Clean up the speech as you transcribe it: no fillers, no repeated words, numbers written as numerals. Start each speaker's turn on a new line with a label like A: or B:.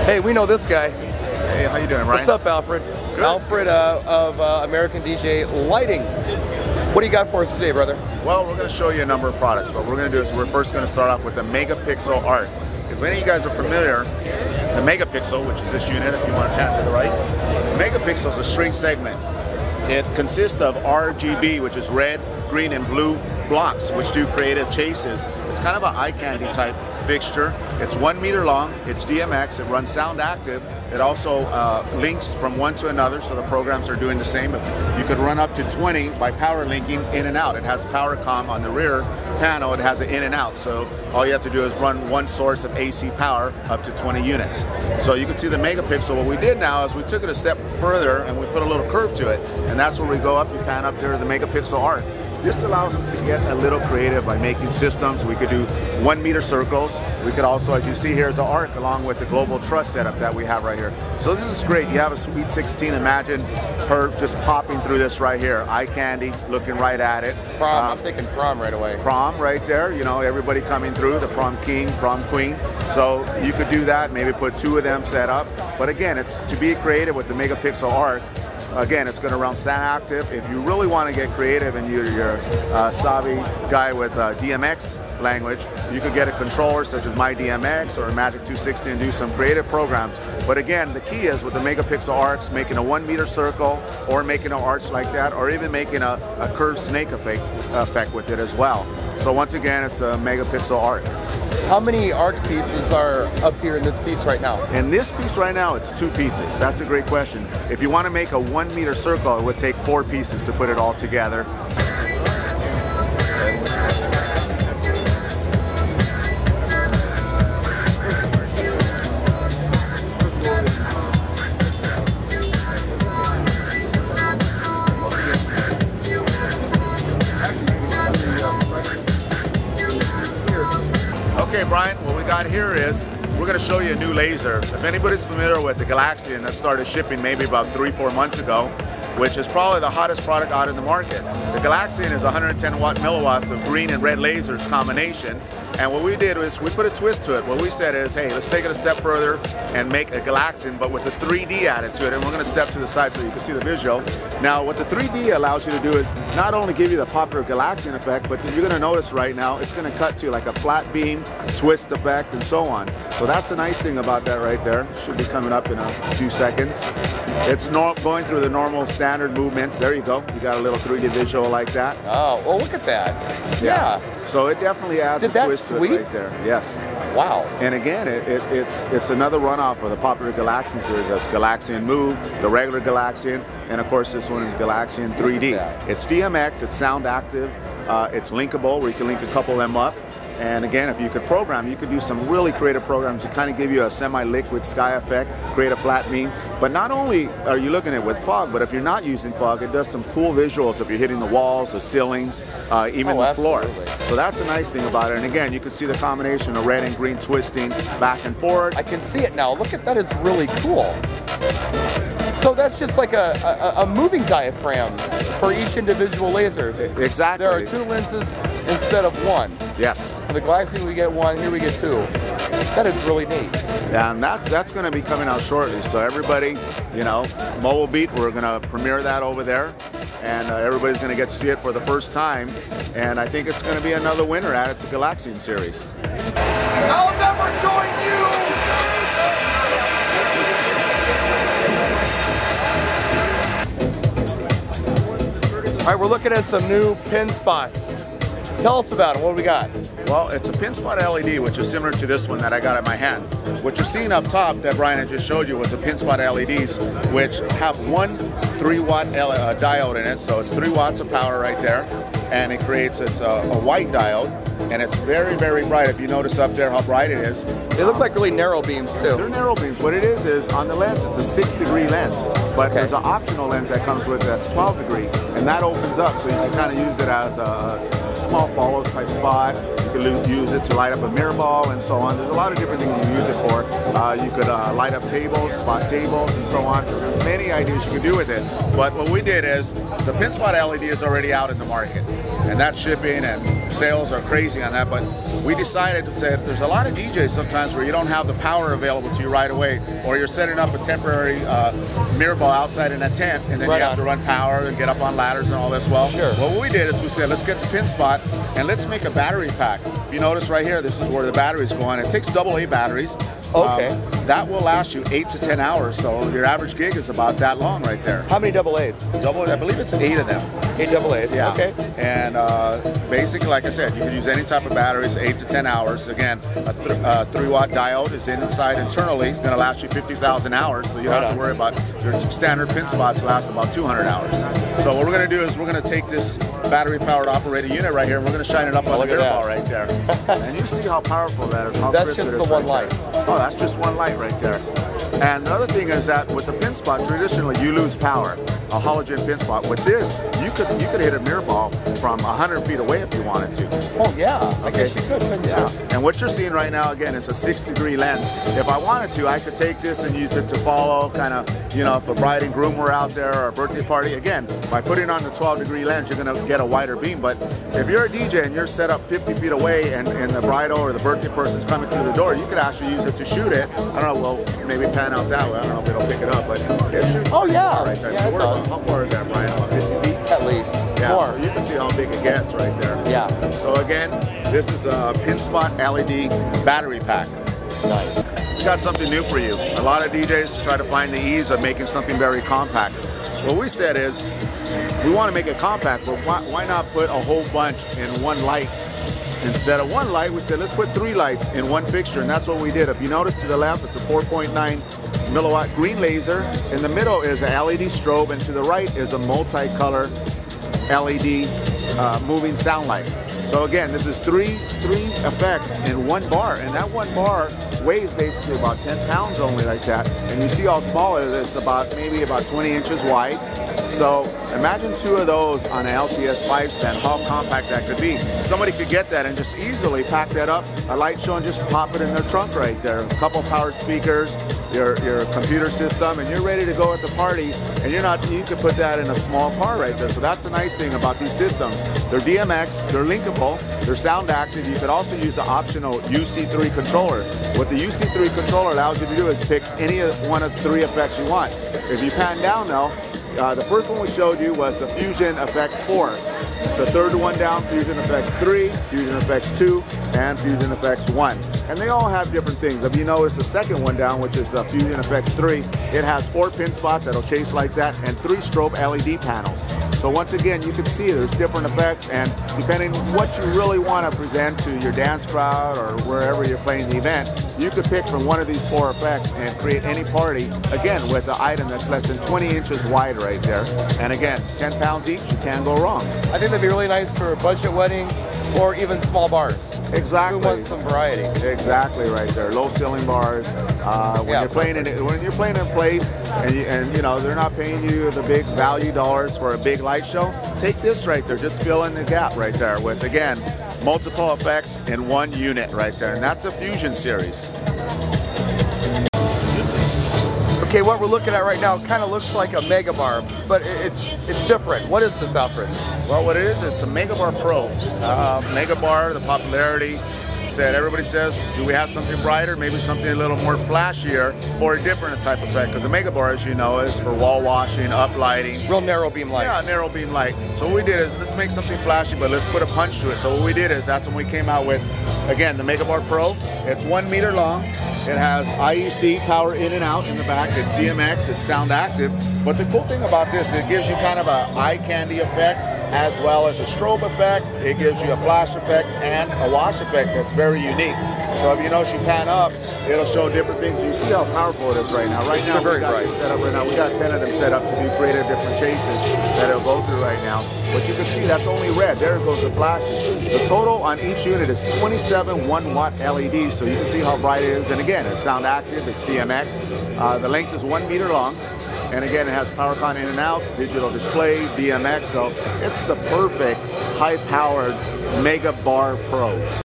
A: Hey, we know this guy.
B: Hey, how you doing, Ryan?
A: What's up, Alfred?
B: Good.
A: Alfred of American DJ Lighting. What do you got for us today, brother?
B: Well, we're going to show you a number of products, but what we're going to do is we're first going to start off with the megapixel arc. If any of you guys are familiar, the megapixel, which is this unit, if you want to pan to the right, megapixel is a straight segment. It consists of RGB, which is red, green, and blue blocks, which do creative chases. It's kind of an eye candy type fixture. It's 1 meter long. It's DMX. It runs sound active. It also links from one to another, so the programs are doing the same. You could run up to 20 by power linking in and out. It has power comm on the rear panel. It has an in and out, so all you have to do is run one source of AC power up to 20 units. So you can see the megapixel. What we did now is we took it a step further and we put a little curve to it, and that's where we go up. You pan up there, the megapixel arc. This allows us to get a little creative by making systems. We could do 1 meter circles. We could also, as you see here, is an arc along with the global truss setup that we have right here. So this is great. You have a Sweet 16. Imagine her just popping through this right here. Eye candy, looking right at it.
A: Prom, I'm thinking prom right away.
B: Prom right there. You know, everybody coming through, the prom king, prom queen. So you could do that, maybe put 2 of them set up. But again, it's to be creative with the megapixel arc. Again, it's going to run sound active. If you really want to get creative and you're a savvy guy with DMX language, you could get a controller such as My DMX or a Magic 260 and do some creative programs. But again, the key is with the megapixel arcs, making a 1 meter circle or making an arch like that, or even making a curved snake effect with it as well. So once again, it's a megapixel arc.
A: How many arc pieces are up here in this piece right now?
B: In this piece right now, it's 2 pieces. That's a great question. If you want to make a 1 meter circle, it would take 4 pieces to put it all together. Okay, Brian, what we got here is we're going to show you a new laser. If anybody's familiar with the Galaxian that started shipping maybe about 3-4 months ago, which is probably the hottest product out in the market. The Galaxian is 110 milliwatts of green and red lasers combination. And what we did was we put a twist to it. What we said is, hey, let's take it a step further and make a Galaxian, but with a 3D added to it. And we're going to step to the side so you can see the visual. Now, what the 3D allows you to do is not only give you the popular Galaxian effect, but you're going to notice right now, it's going to cut to like a flat beam, twist effect, and so on. So that's the nice thing about that right there. Should be coming up in a few seconds. It's going through the normal standard movements. There you go. You got a little 3D visual like that.
A: Oh, well, look at that. Yeah.
B: So it definitely adds a twist to it right there. Yes.
A: Wow.
B: And again, it's another runoff of the popular Galaxian series. That's Galaxian Move, the regular Galaxian, and of course this one is Galaxian 3D. It's DMX, it's sound active, it's linkable where you can link a couple of them up. And again, if you could program, you could do some really creative programs to kind of give you a semi-liquid sky effect, create a flat beam. But not only are you looking at it with fog, but if you're not using fog, it does some cool visuals if you're hitting the walls, the ceilings, even the floor. So that's the nice thing about it. And again, you can see the combination of red and green twisting back and forth.
A: I can see it now. Look at that, it's really cool. So that's just like a moving diaphragm for each individual laser.
B: Exactly.
A: There are 2 lenses instead of 1.
B: Yes.
A: For the Galaxian we get 1, here we get 2. That is really neat.
B: Yeah, and that's going to be coming out shortly. So everybody, you know, Mobile Beat, we're going to premiere that over there. And everybody's going to get to see it for the first time. And I think it's going to be another winner added to Galaxian series.
A: I'll never join you! All right, we're looking at some new pin spots. Tell us about it. What do we got?
B: Well, it's a pin spot LED, which is similar to this one that I got in my hand. What you're seeing up top that Brian had just showed you was the pin spot LEDs, which have one 3-watt diode in it. So it's 3 watts of power right there. And it creates, it's a white diode. And it's very, very bright. If you notice up there how bright it is.
A: They look like really narrow beams too.
B: They're narrow beams. What it is on the lens, it's a 6-degree lens. But there's an optional lens that comes with it that's 12-degree. And that opens up so you can kind of use it as a small follow type spot. You can use it to light up a mirror ball and so on. There's a lot of different things you can use it for. You could light up tables, spot tables, and so on. There's many ideas you can do with it. But what we did is the pin spot LED is already out in the market. And that's shipping, and sales are crazy on that, but we decided to say there's a lot of DJs sometimes where you don't have the power available to you right away, or you're setting up a temporary mirror ball outside in a tent, and then you have to run power and get up on ladders and all this. Well, what we did is we said, let's get the pin spot and let's make a battery pack. If you notice right here, this is where the batteries go on. It takes AA batteries.
A: Okay.
B: That will last you 8 to 10 hours, so your average gig is about that long right there.
A: How many AA's?
B: I believe it's 8 of them.
A: 8 AA's,
B: yeah.
A: Okay.
B: And basically, like I said, you can use any type of batteries, 8 to 10 hours. Again, a 3-watt diode is inside internally. It's going to last you 50,000 hours, so you don't have to worry about your standard pin spots last about 200 hours. So what we're going to do is we're going to take this battery-powered operated unit right here, and we're going to shine it up on the mirror ball right there. And you see how powerful that is, how crisp it is. That's just the one light. Oh, that's just one light right there. And the other thing is that with the pin spot, traditionally you lose power, a halogen pin spot. With this, you could hit a mirror ball from 100 feet away if you wanted to.
A: Oh yeah, I guess you could.
B: Yeah. And what you're seeing right now, again, it's a 6-degree lens. If I wanted to, I could take this and use it to follow, kind of, you know, if a bride and groom were out there or a birthday party. Again, by putting on the 12-degree lens, you're going to get a wider beam. But if you're a DJ and you're set up 50 feet away and the bridal or the birthday person's coming through the door, you could actually use it to shoot it. I don't know, well, maybe pan out that way. I don't know if it'll pick it up, but it shoots.
A: Oh yeah,
B: right there.
A: Yeah,
B: How far is that, Brian? About 50 feet?
A: At least.
B: Yeah,
A: more.
B: so you can see how big it gets right there.
A: Yeah.
B: So again, this is a pin spot LED battery pack.
A: Nice.
B: We got something new for you. A lot of DJs try to find the ease of making something very compact. What we said is, we want to make it compact, but why not put a whole bunch in one light? Instead of one light, we said, let's put 3 lights in one fixture, and that's what we did. If you notice to the left, it's a 4.9 milliwatt green laser. In the middle is an LED strobe, and to the right is a multicolor LED moving sound light. So again, this is three effects in one bar, and that one bar weighs basically about 10 pounds only like that. And you see how small it is. It's maybe about 20 inches wide. So imagine 2 of those on an LTS 5 stand, how compact that could be. Somebody could get that and just easily pack that up, a light show, and just pop it in their trunk right there. A couple power speakers, your computer system, and you're ready to go at the party. And you could put that in a small car right there. So that's the nice thing about these systems. They're DMX, they're linkable, they're sound active. You could also use the optional UC3 controller. What the UC3 controller allows you to do is pick any one of 3 effects you want. If you pan down now, the first one we showed you was the Fusion Effects 4. The third one down, Fusion Effects 3, Fusion Effects 2, and Fusion Effects 1. And they all have different things. If you notice the second one down, which is Fusion Effects 3, it has 4 pin spots that'll chase like that and 3 strobe LED panels. So once again, you can see there's different effects, and depending what you really want to present to your dance crowd or wherever you're playing the event, you could pick from one of these 4 effects and create any party, again, with an item that's less than 20 inches wide right there. And again, 10 pounds each, you can't go wrong.
A: I think that'd be really nice for budget weddings or even small bars.
B: Exactly.
A: Who wants some variety?
B: Exactly right there. Low ceiling bars. When you're playing in place, and you know they're not paying you the big value dollars for a big light show, take this right there. Just fill in the gap right there with, again, multiple effects in one unit right there, and that's a Fusion series.
A: Okay, what we're looking at right now kind of looks like a Mega Bar, but it's different. What is this, Alfred?
B: Well, what it is, it's a Mega Bar Pro. Mega Bar, the popularity, everybody says, do we have something brighter, maybe something a little more flashier for a different type of effect? Because a Mega Bar, as you know, is for wall washing, up lighting.
A: Real narrow beam light.
B: Yeah, narrow beam light. So what we did is, let's make something flashy, but let's put a punch to it. So what we did is, that's when we came out with, again, the Mega Bar Pro. It's 1 meter long. It has IEC power in and out in the back. It's DMX, it's sound active. But the cool thing about this, it gives you kind of a eye candy effect, as well as a strobe effect. It gives you a flash effect and a wash effect that's very unique. So if you notice, you pan up, it'll show different things. You see how powerful it is right now. Right now, we got set up right now. We got 10 of them set up to do creative different chases that it'll go through right now. But you can see that's only red. There goes the flashes. The total on each unit is 27 1-watt LEDs, so you can see how bright it is. And again, it's sound active, it's DMX. The length is 1 meter long. And again, it has PowerCon in and outs, digital display, DMX. So it's the perfect high-powered Mega Bar Pro.